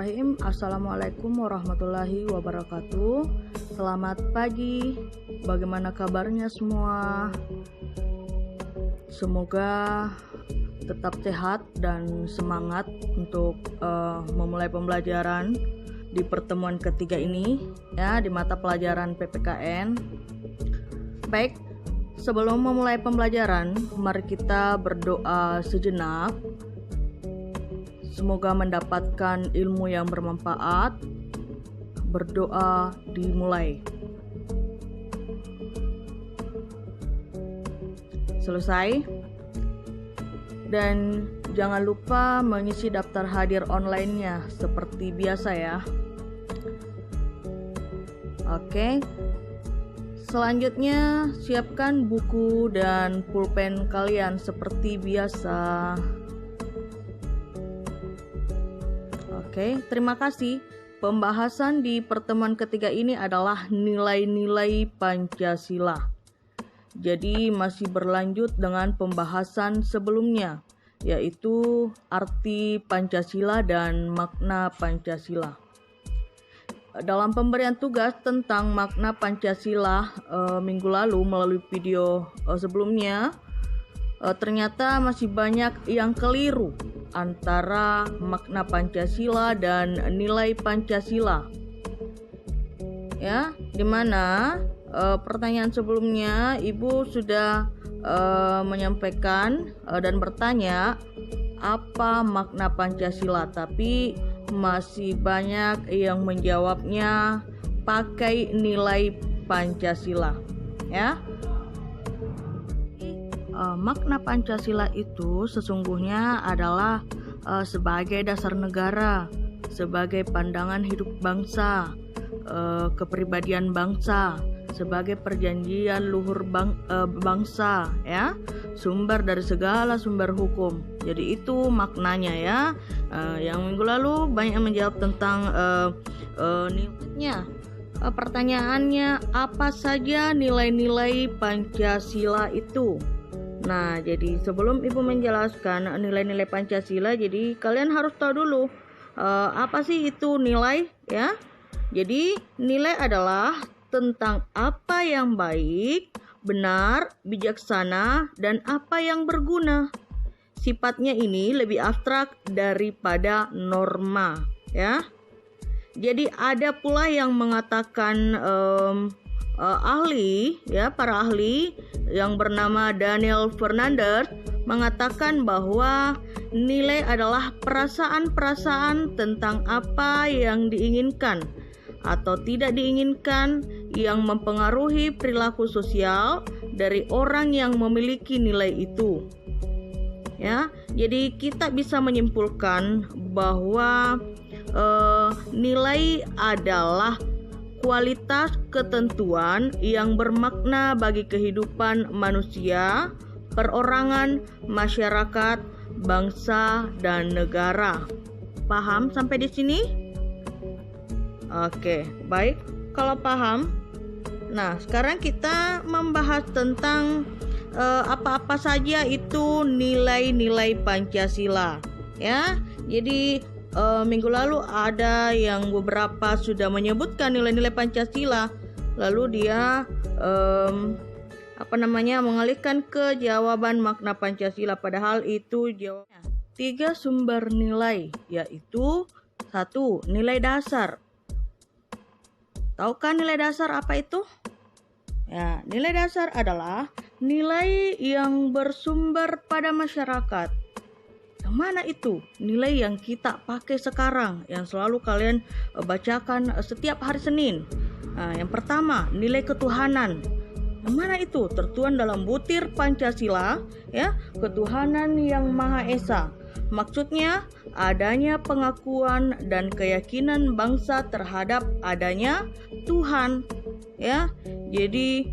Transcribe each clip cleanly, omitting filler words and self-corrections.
Bismillahirrahmanirrahim. Assalamualaikum warahmatullahi wabarakatuh. Selamat pagi. Bagaimana kabarnya semua? Semoga tetap sehat dan semangat untuk memulai pembelajaran di pertemuan ketiga ini ya, di mata pelajaran PPKN. Baik, sebelum memulai pembelajaran, mari kita berdoa sejenak. Semoga mendapatkan ilmu yang bermanfaat. Berdoa dimulai. Selesai. Dan jangan lupa mengisi daftar hadir online-nya seperti biasa ya. Oke. Selanjutnya, siapkan buku dan pulpen kalian seperti biasa. Oke, terima kasih. Pembahasan di pertemuan ketiga ini adalah nilai-nilai Pancasila. Jadi masih berlanjut dengan pembahasan sebelumnya, yaitu arti Pancasila dan makna Pancasila. Dalam pemberian tugas tentang makna Pancasila minggu lalu melalui video sebelumnya, ternyata masih banyak yang keliru antara makna Pancasila dan nilai Pancasila. Ya, dimana pertanyaan sebelumnya Ibu sudah menyampaikan dan bertanya apa makna Pancasila, tapi masih banyak yang menjawabnya pakai nilai Pancasila. Ya. Makna Pancasila itu sesungguhnya adalah sebagai dasar negara, sebagai pandangan hidup bangsa, kepribadian bangsa, sebagai perjanjian luhur bangsa, ya, sumber dari segala sumber hukum. Jadi itu maknanya ya. Yang minggu lalu banyak yang menjawab tentang nilainya. Pertanyaannya, apa saja nilai-nilai Pancasila itu? Nah, jadi sebelum Ibu menjelaskan nilai-nilai Pancasila, jadi kalian harus tahu dulu apa sih itu nilai ya. Jadi nilai adalah tentang apa yang baik, benar, bijaksana, dan apa yang berguna. Sifatnya ini lebih abstrak daripada norma ya. Jadi ada pula yang mengatakan ahli ya, para ahli yang bernama Daniel Fernandez mengatakan bahwa nilai adalah perasaan-perasaan tentang apa yang diinginkan atau tidak diinginkan yang mempengaruhi perilaku sosial dari orang yang memiliki nilai itu. Ya, jadi kita bisa menyimpulkan bahwa nilai adalah kualitas ketentuan yang bermakna bagi kehidupan manusia, perorangan, masyarakat, bangsa, dan negara. Paham sampai di sini? Oke, baik. Kalau paham, nah sekarang kita membahas tentang apa-apa saja itu nilai-nilai Pancasila. Ya, jadi minggu lalu ada yang beberapa sudah menyebutkan nilai-nilai Pancasila, lalu dia mengalihkan ke jawaban makna Pancasila, padahal itu jawabnya 3 sumber nilai, yaitu 1. Nilai dasar. Tahukah nilai dasar apa itu? Ya, nilai dasar adalah nilai yang bersumber pada masyarakat. Yang mana itu? Nilai yang kita pakai sekarang, yang selalu kalian bacakan setiap hari Senin. Nah, yang pertama, nilai ketuhanan. Yang mana itu? Tertuang dalam butir Pancasila, ya, ketuhanan yang Maha Esa. Maksudnya adanya pengakuan dan keyakinan bangsa terhadap adanya Tuhan, ya. Jadi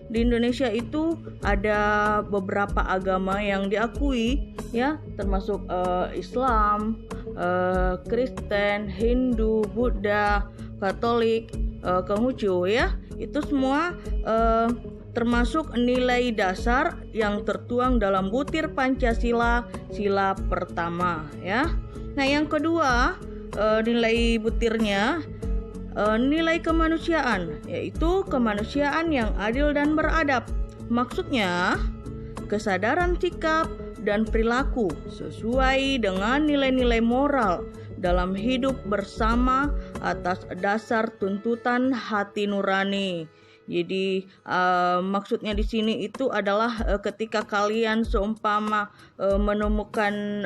di Indonesia itu ada beberapa agama yang diakui ya, termasuk Islam, Kristen, Hindu, Buddha, Katolik, Konghucu ya. Itu semua termasuk nilai dasar yang tertuang dalam butir Pancasila, sila pertama ya. Nah, yang kedua, nilai butirnya nilai kemanusiaan, yaitu kemanusiaan yang adil dan beradab. Maksudnya, kesadaran sikap dan perilaku sesuai dengan nilai-nilai moral dalam hidup bersama atas dasar tuntutan hati nurani. Jadi maksudnya di sini itu adalah ketika kalian seumpama menemukan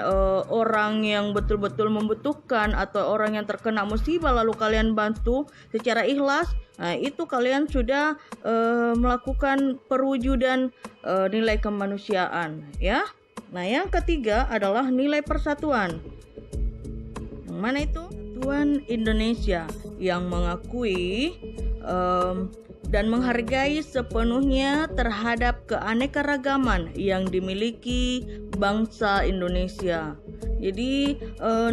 orang yang betul-betul membutuhkan atau orang yang terkena musibah lalu kalian bantu secara ikhlas, nah itu kalian sudah melakukan perwujudan nilai kemanusiaan, ya. Nah, yang ketiga adalah nilai persatuan. Yang mana itu? Persatuan Indonesia yang mengakui dan menghargai sepenuhnya terhadap keanekaragaman yang dimiliki bangsa Indonesia. Jadi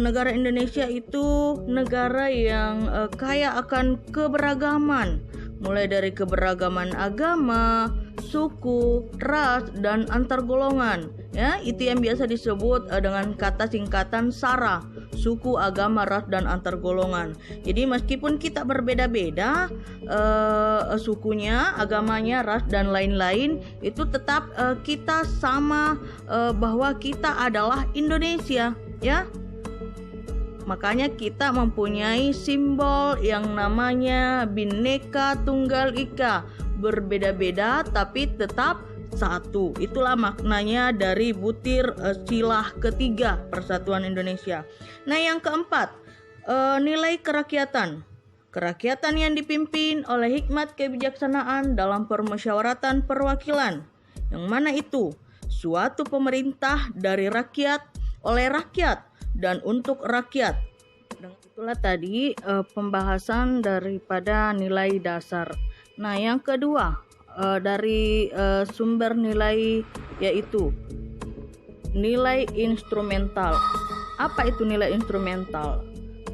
negara Indonesia itu negara yang kaya akan keberagaman, mulai dari keberagaman agama, suku, ras, dan antar golongan. Ya, itu yang biasa disebut dengan kata singkatan SARA, suku, agama, ras, dan antar golongan. Jadi meskipun kita berbeda-beda sukunya, agamanya, ras, dan lain-lain, itu tetap kita sama bahwa kita adalah Indonesia, ya. Makanya kita mempunyai simbol yang namanya Bhinneka Tunggal Ika, berbeda-beda tapi tetap satu. Itulah maknanya dari butir silah ketiga Persatuan Indonesia. Nah, yang keempat, nilai kerakyatan. Kerakyatan yang dipimpin oleh hikmat kebijaksanaan dalam permusyawaratan perwakilan. Yang mana itu? Suatu pemerintah dari rakyat, oleh rakyat, dan untuk rakyat. Dan itulah tadi pembahasan daripada nilai dasar. Nah, yang kedua, dari sumber nilai yaitu nilai instrumental. Apa itu nilai instrumental?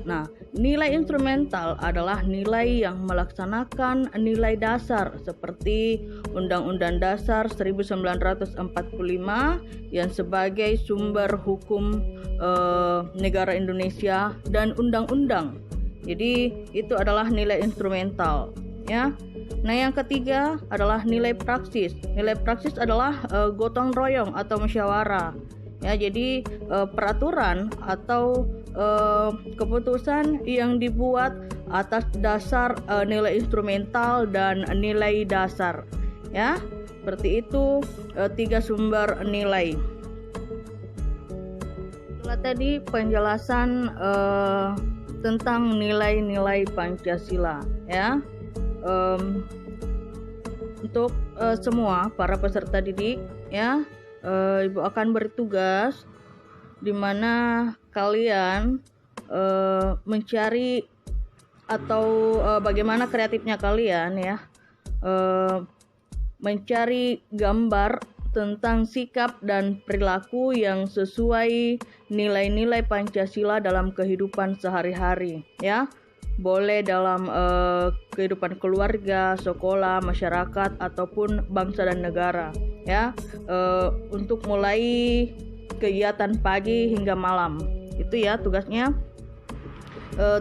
Nah, nilai instrumental adalah nilai yang melaksanakan nilai dasar seperti Undang-Undang Dasar 1945 yang sebagai sumber hukum negara Indonesia dan undang-undang. Jadi itu adalah nilai instrumental, ya. Nah, yang ketiga adalah nilai praksis. Nilai praksis adalah gotong royong atau musyawarah. Ya, jadi peraturan atau keputusan yang dibuat atas dasar nilai instrumental dan nilai dasar. Ya, seperti itu tiga sumber nilai. Itulah tadi penjelasan tentang nilai-nilai Pancasila, ya. Untuk semua para peserta didik, ya, Ibu akan bertugas di mana kalian mencari atau bagaimana kreatifnya kalian, ya, mencari gambar tentang sikap dan perilaku yang sesuai nilai-nilai Pancasila dalam kehidupan sehari-hari, ya. Boleh dalam kehidupan keluarga, sekolah, masyarakat, ataupun bangsa dan negara, ya. Untuk mulai kegiatan pagi hingga malam, itu ya tugasnya.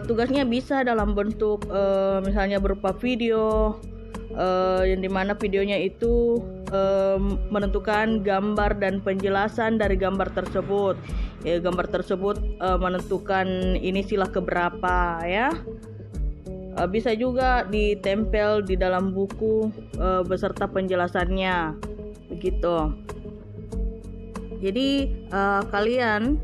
Tugasnya bisa dalam bentuk misalnya berupa video, yang dimana videonya itu menentukan gambar dan penjelasan dari gambar tersebut. Ya, gambar tersebut menentukan ini sila keberapa, ya. Bisa juga ditempel di dalam buku beserta penjelasannya, begitu. Jadi kalian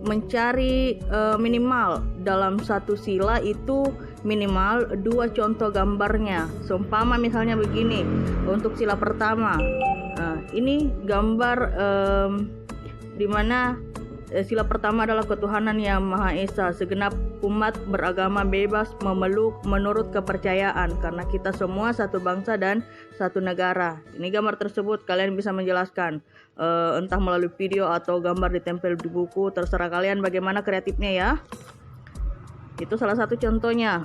mencari minimal dalam satu sila itu minimal 2 contoh gambarnya. Seumpama misalnya begini, untuk sila pertama, ini gambar di mana sila pertama adalah ketuhanan yang Maha Esa. Segenap umat beragama bebas memeluk menurut kepercayaan karena kita semua satu bangsa dan satu negara. Ini gambar tersebut kalian bisa menjelaskan entah melalui video atau gambar ditempel di buku, terserah kalian bagaimana kreatifnya, ya. Itu salah satu contohnya.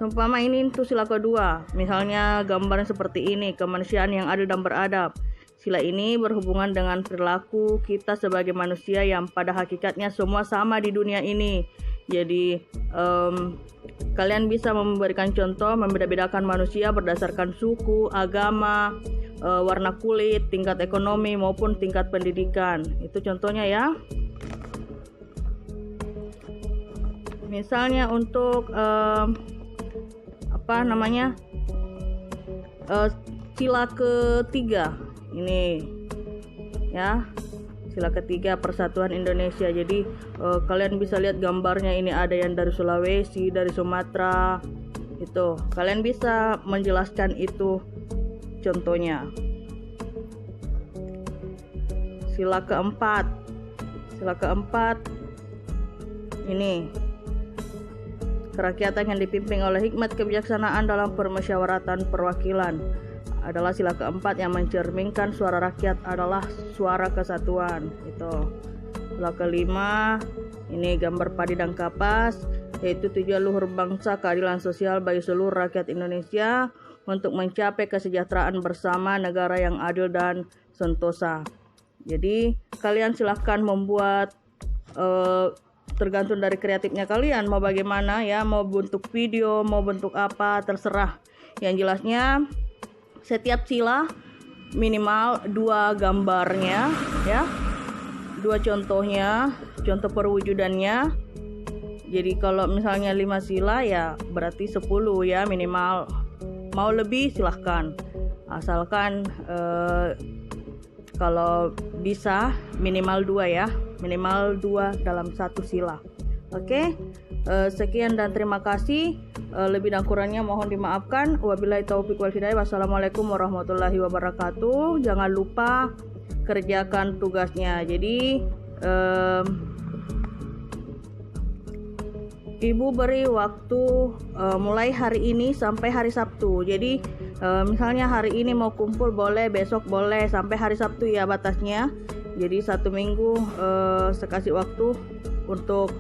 Seumpama ini itu sila kedua, misalnya gambarnya seperti ini, kemanusiaan yang adil dan beradab. Sila ini berhubungan dengan perilaku kita sebagai manusia yang pada hakikatnya semua sama di dunia ini. Jadi kalian bisa memberikan contoh membeda-bedakan manusia berdasarkan suku, agama, warna kulit, tingkat ekonomi maupun tingkat pendidikan. Itu contohnya ya. Misalnya untuk sila ketiga ini ya, sila ketiga Persatuan Indonesia. Jadi kalian bisa lihat gambarnya, ini ada yang dari Sulawesi, dari Sumatera. Itu kalian bisa menjelaskan itu contohnya. Sila keempat ini kerakyatan yang dipimpin oleh hikmat kebijaksanaan dalam permusyawaratan perwakilan adalah sila keempat yang mencerminkan suara rakyat adalah suara kesatuan. Itu sila kelima, ini gambar padi dan kapas, yaitu tujuan luhur bangsa keadilan sosial bagi seluruh rakyat Indonesia untuk mencapai kesejahteraan bersama negara yang adil dan sentosa. Jadi kalian silahkan membuat tergantung dari kreatifnya kalian mau bagaimana ya, mau bentuk video, mau bentuk apa, terserah. Yang jelasnya setiap sila minimal 2 gambarnya ya, 2 contohnya, contoh perwujudannya. Jadi kalau misalnya 5 sila ya berarti 10 ya minimal. Mau lebih silahkan, asalkan kalau bisa minimal 2 ya, minimal 2 dalam satu sila. Oke, sekian dan terima kasih. Lebih dan kurangnya mohon dimaafkan. Wabillahi taufiq wal hidayah. Wassalamualaikum warahmatullahi wabarakatuh. Jangan lupa kerjakan tugasnya. Jadi Ibu beri waktu mulai hari ini sampai hari Sabtu. Jadi misalnya hari ini mau kumpul boleh, besok boleh, sampai hari Sabtu ya batasnya. Jadi 1 minggu saya kasih waktu untuk